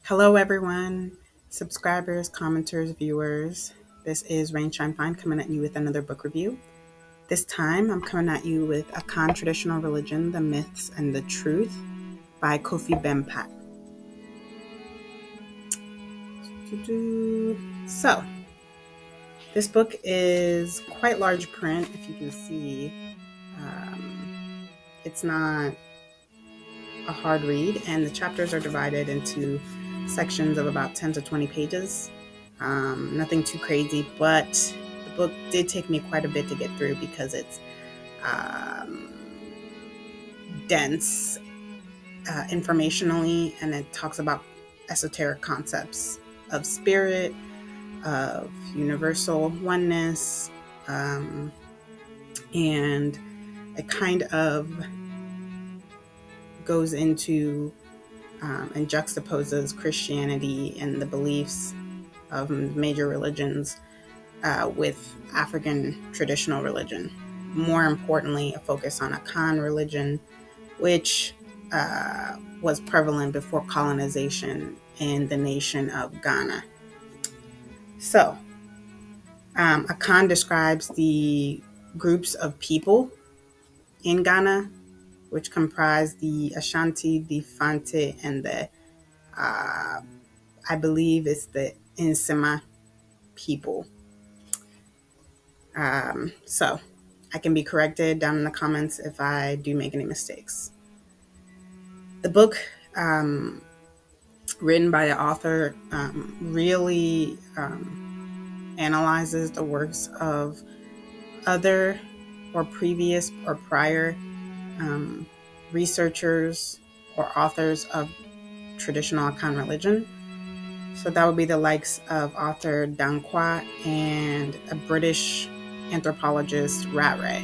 Hello, everyone, subscribers, commenters, viewers. This is Rain Shine Fine coming at you with another book review. This time, I'm coming at you with Akan Traditional Religion, The Myths and the Truth by Kofi Bempah. So, this book is quite large print, if you can see. It's not a hard read, and the chapters are divided into sections of about 10 to 20 pages. Nothing too crazy, but the book did take me quite a bit to get through because it's um, dense informationally, and it talks about esoteric concepts of spirit, of universal oneness, and it kind of goes into and juxtaposes Christianity and the beliefs of major religions with African traditional religion. More importantly, a focus on Akan religion, which was prevalent before colonization in the nation of Ghana. So, Akan describes the groups of people in Ghana, which comprise the Ashanti, the Fante, and the I believe it's the Nsima people. So I can be corrected down in the comments if I do make any mistakes. The book, written by the author, really analyzes the works of other or previous or prior researchers or authors of traditional Akan religion. So that would be the likes of author Dankwa and a British anthropologist, Rattray.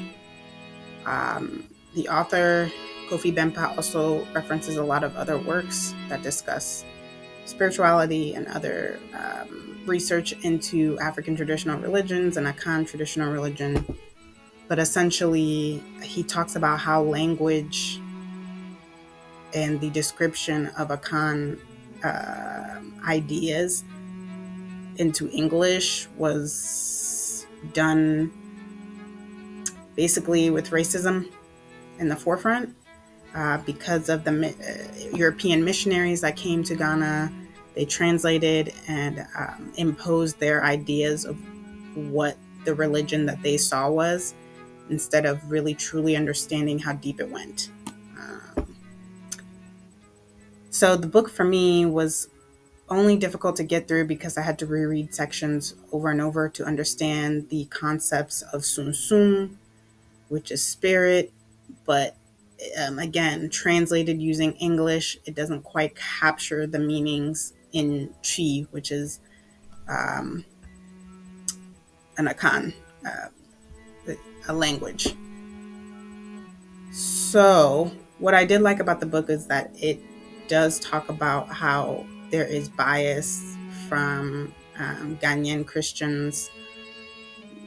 The author, Kofi Bempah, also references a lot of other works that discuss spirituality and other research into African traditional religions and Akan traditional religion. But essentially, he talks about how language and the description of Akan ideas into English was done basically with racism in the forefront because of the European missionaries that came to Ghana. They translated and imposed their ideas of what the religion that they saw was, instead of really truly understanding how deep it went. So the book for me was only difficult to get through because I had to reread sections over and over to understand the concepts of Sun Sun, which is spirit, but again, translated using English, it doesn't quite capture the meanings in Chi, which is an Akan, a language. So, what I did like about the book is that it does talk about how there is bias from Ghanaian Christians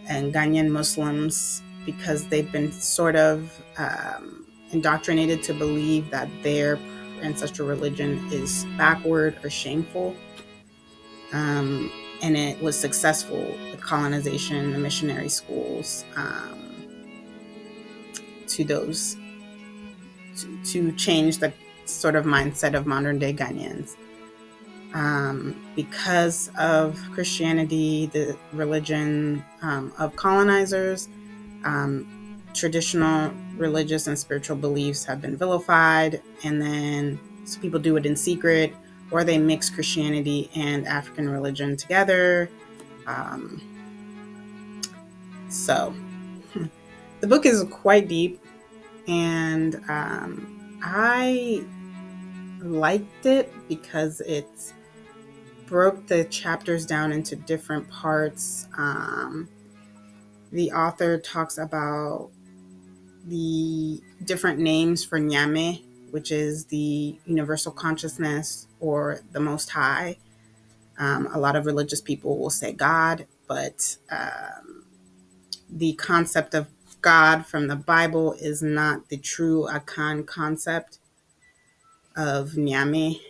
and Ghanaian Muslims because they've been sort of indoctrinated to believe that their ancestral religion is backward or shameful. And it was successful with colonization, the missionary schools, to those to change the sort of mindset of modern day Ghanaians. Because of Christianity, the religion of colonizers, traditional religious and spiritual beliefs have been vilified, and then so people do it in secret, or they mix Christianity and African religion together. So the book is quite deep, and I liked it because it broke the chapters down into different parts. The author talks about the different names for Nyame, which is the universal consciousness or the Most High. A lot of religious people will say God, but the concept of God from the Bible is not the true Akan concept of Nyame.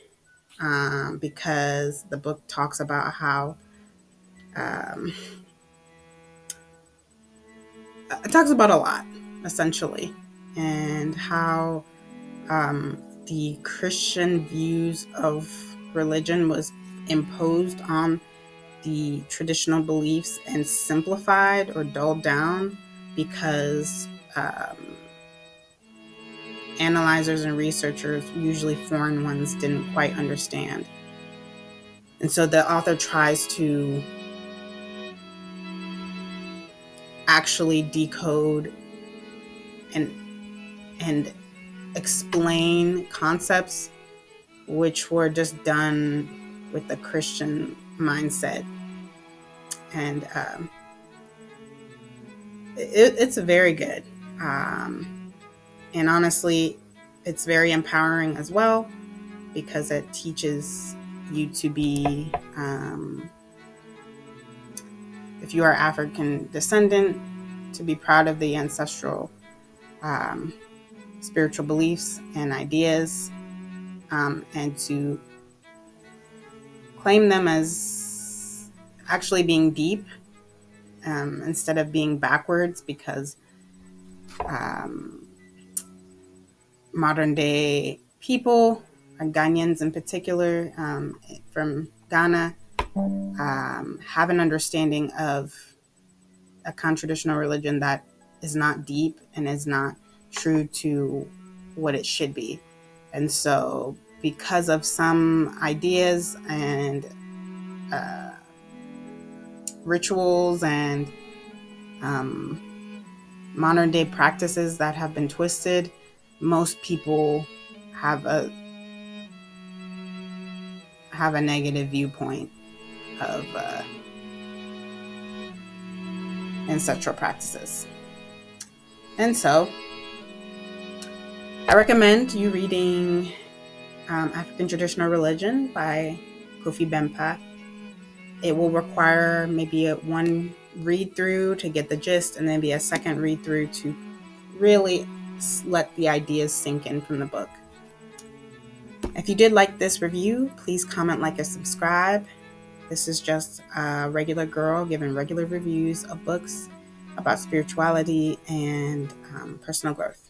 because the book talks about how it talks about a lot, essentially, and how the Christian views of religion was imposed on the traditional beliefs and simplified or dulled down because analyzers and researchers, usually foreign ones, didn't quite understand. And so the author tries to actually decode and explain concepts which were just done with the Christian mindset. And it's very good. And honestly, it's very empowering as well because it teaches you to be, if you are African descendant, to be proud of the ancestral spiritual beliefs and ideas, and to claim them as actually being deep instead of being backwards, because modern day people, Ghanaians in particular, from Ghana, have an understanding of a traditional religion that is not deep and is not true to what it should be. And so because of some ideas and rituals and modern day practices that have been twisted, most people have a negative viewpoint of ancestral practices. And so I recommend you reading African Traditional Religion by Kofi Bempah. It will require maybe one read through to get the gist, and then be a second read through to really let the ideas sink in from the book. If you did like this review, please comment, like, and subscribe. This is just a regular girl giving regular reviews of books about spirituality and personal growth.